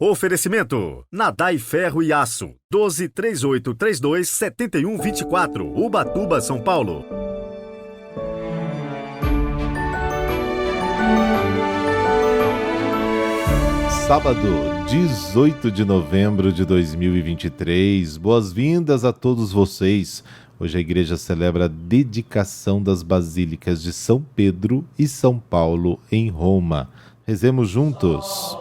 Oferecimento: Nadai Ferro e Aço, 1238327124, Ubatuba, São Paulo. Sábado, 18 de novembro de 2023. Boas-vindas a todos vocês. Hoje a igreja celebra a dedicação das basílicas de São Pedro e São Paulo em Roma. Rezemos juntos.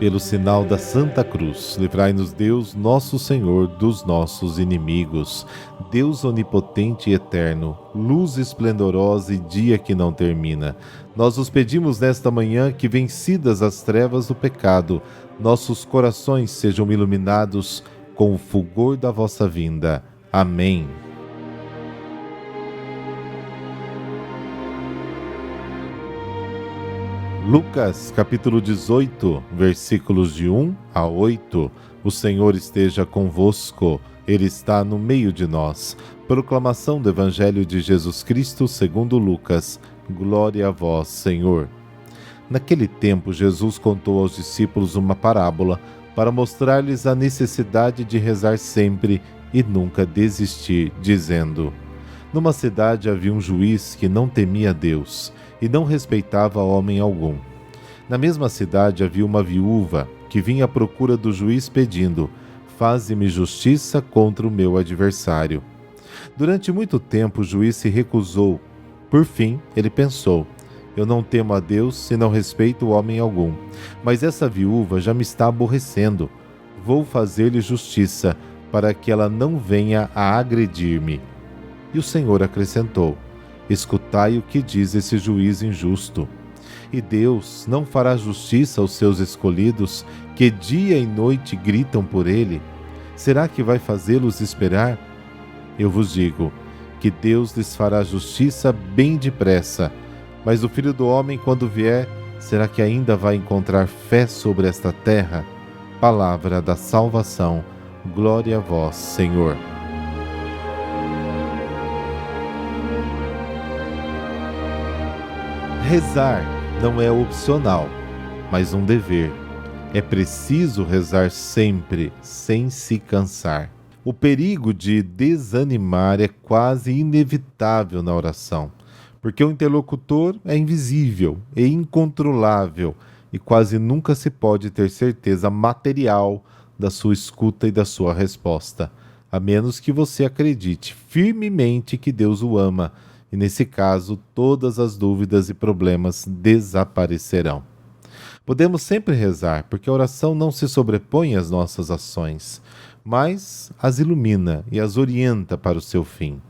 Pelo sinal da Santa Cruz, livrai-nos Deus, nosso Senhor, dos nossos inimigos. Deus onipotente e eterno, luz esplendorosa e dia que não termina. Nós os pedimos nesta manhã que, vencidas as trevas do pecado, nossos corações sejam iluminados com o fulgor da vossa vinda. Amém. Lucas, capítulo 18, versículos de 1 a 8. O Senhor esteja convosco, Ele está no meio de nós. Proclamação do Evangelho de Jesus Cristo segundo Lucas. Glória a vós, Senhor. Naquele tempo, Jesus contou aos discípulos uma parábola para mostrar-lhes a necessidade de rezar sempre e nunca desistir, dizendo: Numa cidade havia um juiz que não temia Deus e não respeitava homem algum. Na mesma cidade havia uma viúva que vinha à procura do juiz pedindo: faze-me justiça contra o meu adversário. Durante muito tempo o juiz se recusou. Por fim, ele pensou: eu não temo a Deus e não respeito homem algum, mas essa viúva já me está aborrecendo. Vou fazer-lhe justiça, para que ela não venha a agredir-me. E o Senhor acrescentou: escutai o que diz esse juiz injusto. E Deus não fará justiça aos seus escolhidos, que dia e noite gritam por ele? Será que vai fazê-los esperar? Eu vos digo que Deus lhes fará justiça bem depressa. Mas o Filho do Homem, quando vier, será que ainda vai encontrar fé sobre esta terra? Palavra da salvação. Glória a vós, Senhor. Rezar não é opcional, mas um dever. É preciso rezar sempre, sem se cansar. O perigo de desanimar é quase inevitável na oração, porque o interlocutor é invisível e incontrolável e quase nunca se pode ter certeza material da sua escuta e da sua resposta, a menos que você acredite firmemente que Deus o ama. E nesse caso, todas as dúvidas e problemas desaparecerão. Podemos sempre rezar, porque a oração não se sobrepõe às nossas ações, mas as ilumina e as orienta para o seu fim.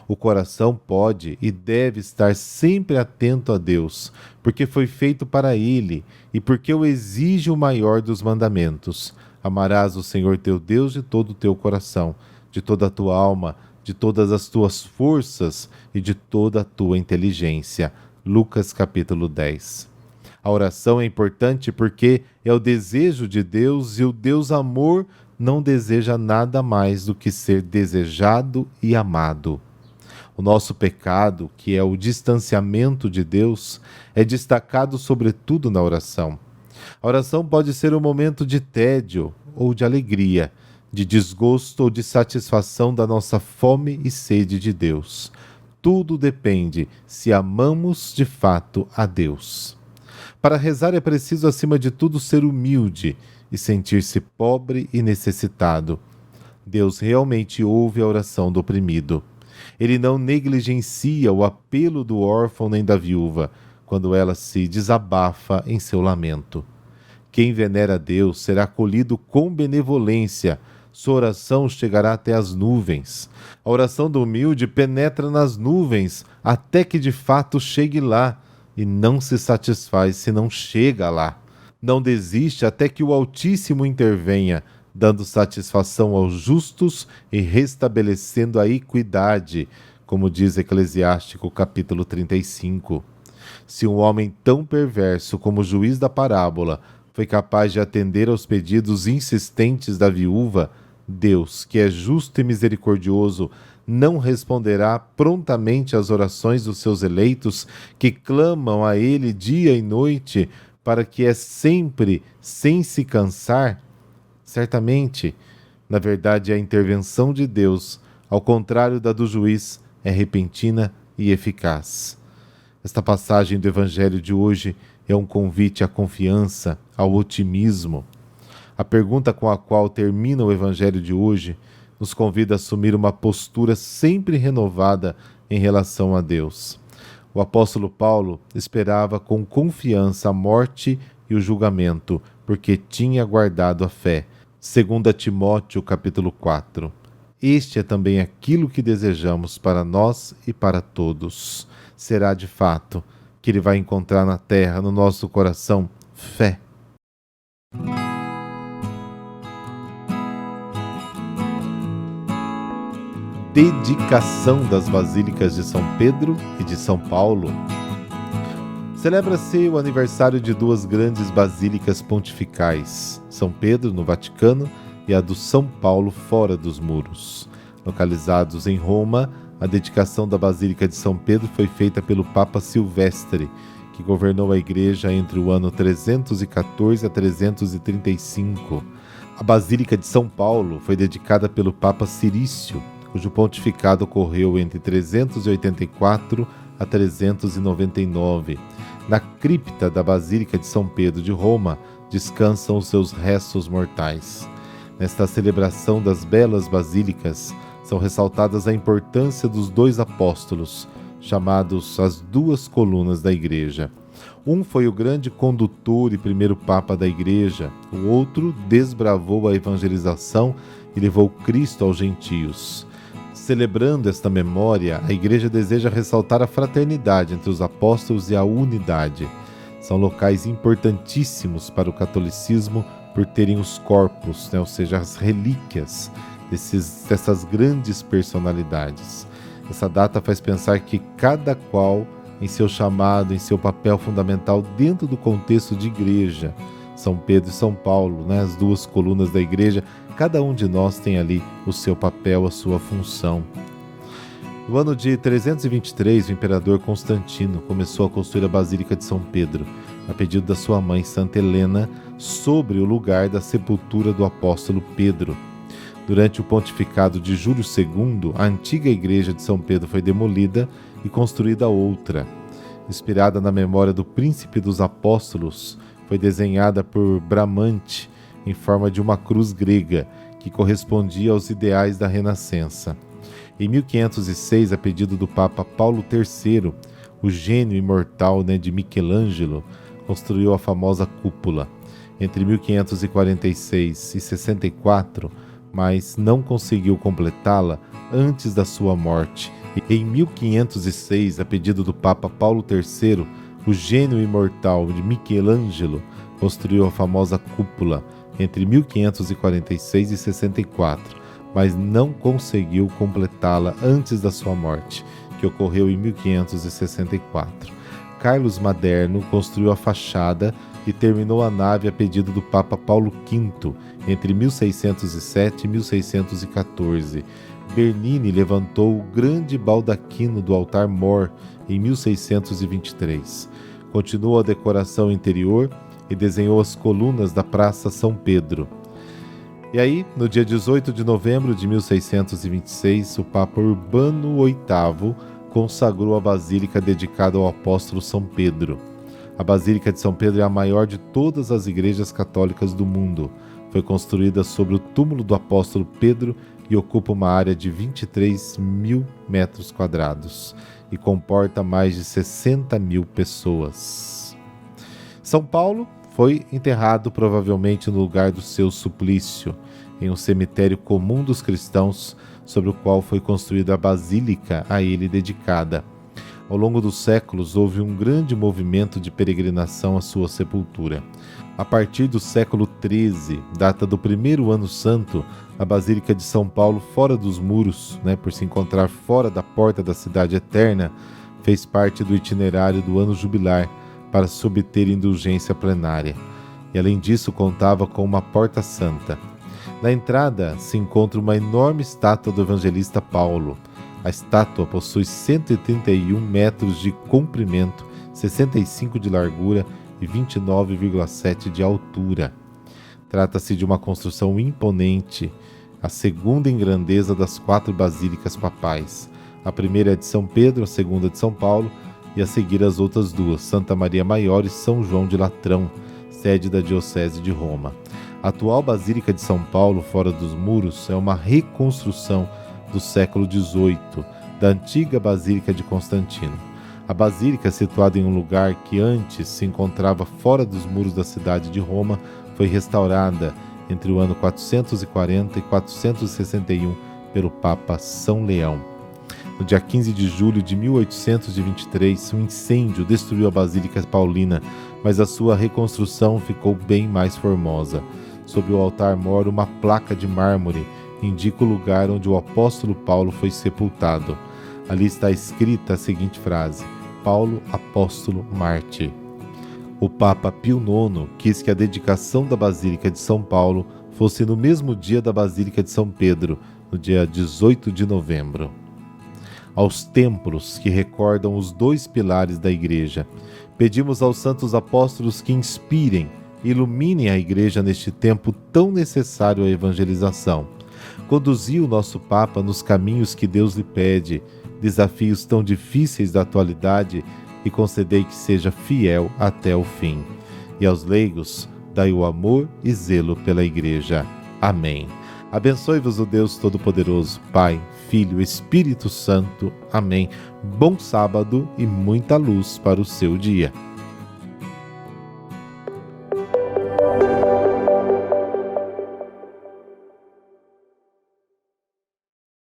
O coração pode e deve estar sempre atento a Deus, porque foi feito para Ele e porque o exige o maior dos mandamentos. Amarás o Senhor teu Deus de todo o teu coração, de toda a tua alma, de todas as tuas forças e de toda a tua inteligência. Lucas capítulo 10. A oração é importante porque é o desejo de Deus e o Deus amor não deseja nada mais do que ser desejado e amado. O nosso pecado, que é o distanciamento de Deus, é destacado sobretudo na oração. A oração pode ser um momento de tédio ou de alegria, de desgosto ou de satisfação da nossa fome e sede de Deus. Tudo depende se amamos de fato a Deus. Para rezar é preciso, acima de tudo, ser humilde e sentir-se pobre e necessitado. Deus realmente ouve a oração do oprimido. Ele não negligencia o apelo do órfão nem da viúva, quando ela se desabafa em seu lamento. Quem venera a Deus será acolhido com benevolência. Sua oração chegará até as nuvens. A oração do humilde penetra nas nuvens até que de fato chegue lá, e não se satisfaz se não chega lá. Não desiste até que o Altíssimo intervenha, dando satisfação aos justos e restabelecendo a equidade, como diz Eclesiástico capítulo 35. Se um homem tão perverso como o juiz da parábola foi capaz de atender aos pedidos insistentes da viúva, Deus, que é justo e misericordioso, não responderá prontamente às orações dos seus eleitos, que clamam a Ele dia e noite, para que é sempre sem se cansar? Certamente, na verdade, a intervenção de Deus, ao contrário da do juiz, é repentina e eficaz. Esta passagem do Evangelho de hoje é um convite à confiança, ao otimismo. A pergunta com a qual termina o Evangelho de hoje nos convida a assumir uma postura sempre renovada em relação a Deus. O apóstolo Paulo esperava com confiança a morte e o julgamento, porque tinha guardado a fé. 2 Timóteo capítulo 4. Este é também aquilo que desejamos para nós e para todos. Será de fato que ele vai encontrar na terra, no nosso coração, fé. Dedicação das Basílicas de São Pedro e de São Paulo. Celebra-se o aniversário de duas grandes basílicas pontificais, São Pedro, no Vaticano, e a do São Paulo, fora dos muros. Localizados em Roma, a dedicação da Basílica de São Pedro foi feita pelo Papa Silvestre, que governou a Igreja entre o ano 314 a 335. A Basílica de São Paulo foi dedicada pelo Papa Cirício, cujo pontificado ocorreu entre 384 a 399. Na cripta da Basílica de São Pedro de Roma descansam os seus restos mortais. Nesta celebração das belas basílicas, são ressaltadas a importância dos dois apóstolos, chamados as duas colunas da Igreja. Um foi o grande condutor e primeiro Papa da Igreja, o outro desbravou a evangelização e levou Cristo aos gentios. Celebrando esta memória, a Igreja deseja ressaltar a fraternidade entre os apóstolos e a unidade. São locais importantíssimos para o catolicismo por terem os corpos, ou seja, as relíquias dessas grandes personalidades. Essa data faz pensar que cada qual, em seu chamado, em seu papel fundamental dentro do contexto de Igreja, São Pedro e São Paulo, as duas colunas da Igreja, cada um de nós tem ali o seu papel, a sua função. No ano de 323, o imperador Constantino começou a construir a Basílica de São Pedro, a pedido da sua mãe Santa Helena, sobre o lugar da sepultura do apóstolo Pedro. Durante o pontificado de Júlio II, a antiga igreja de São Pedro foi demolida e construída outra. Inspirada na memória do príncipe dos apóstolos, foi desenhada por Bramante em forma de uma cruz grega, que correspondia aos ideais da Renascença. Em 1506, a pedido do Papa Paulo III, o gênio imortal de Michelangelo construiu a famosa cúpula. Entre 1546 e 64, mas não conseguiu completá-la antes da sua morte. E em 1506, a pedido do Papa Paulo III, o gênio imortal de Michelangelo construiu a famosa cúpula entre 1546 e 64, mas não conseguiu completá-la antes da sua morte, que ocorreu em 1564. Carlos Maderno construiu a fachada e terminou a nave a pedido do Papa Paulo V, entre 1607 e 1614. Bernini levantou o grande baldaquino do altar-mor em 1623. Continuou a decoração interior e desenhou as colunas da Praça São Pedro. E aí, no dia 18 de novembro de 1626, o Papa Urbano VIII consagrou a basílica dedicada ao apóstolo São Pedro. A Basílica de São Pedro é a maior de todas as igrejas católicas do mundo. Foi construída sobre o túmulo do apóstolo Pedro e ocupa uma área de 23 mil metros quadrados e comporta mais de 60 mil pessoas. São Paulo foi enterrado provavelmente no lugar do seu suplício, em um cemitério comum dos cristãos, sobre o qual foi construída a basílica a ele dedicada. Ao longo dos séculos, houve um grande movimento de peregrinação à sua sepultura. A partir do século XIII, data do primeiro ano santo, a Basílica de São Paulo, fora dos muros, por se encontrar fora da porta da cidade eterna, fez parte do itinerário do ano jubilar, para se obter indulgência plenária. E além disso, contava com uma porta santa. Na entrada se encontra uma enorme estátua do evangelista Paulo. A estátua possui 131 metros de comprimento, 65 de largura e 29,7 de altura. Trata-se de uma construção imponente, a segunda em grandeza das 4 basílicas papais. A primeira é de São Pedro, a segunda de São Paulo e a seguir as outras 2, Santa Maria Maior e São João de Latrão, sede da Diocese de Roma. A atual Basílica de São Paulo, fora dos muros, é uma reconstrução do século XVIII, da antiga Basílica de Constantino. A Basílica, situada em um lugar que antes se encontrava fora dos muros da cidade de Roma, foi restaurada entre o ano 440 e 461 pelo Papa São Leão. No dia 15 de julho de 1823, um incêndio destruiu a Basílica Paulina, mas a sua reconstrução ficou bem mais formosa. Sob o altar-mor, uma placa de mármore indica o lugar onde o apóstolo Paulo foi sepultado. Ali está escrita a seguinte frase: Paulo, apóstolo, mártir. O Papa Pio IX quis que a dedicação da Basílica de São Paulo fosse no mesmo dia da Basílica de São Pedro, no dia 18 de novembro. Aos templos que recordam os 2 pilares da Igreja, pedimos aos santos apóstolos que inspirem e iluminem a Igreja neste tempo tão necessário à evangelização. Conduzi o nosso Papa nos caminhos que Deus lhe pede, desafios tão difíceis da atualidade, e concedei que seja fiel até o fim. E aos leigos, dai o amor e zelo pela Igreja. Amém. Abençoe-vos o Deus Todo-Poderoso, Pai, Filho e Espírito Santo. Amém. Bom sábado e muita luz para o seu dia.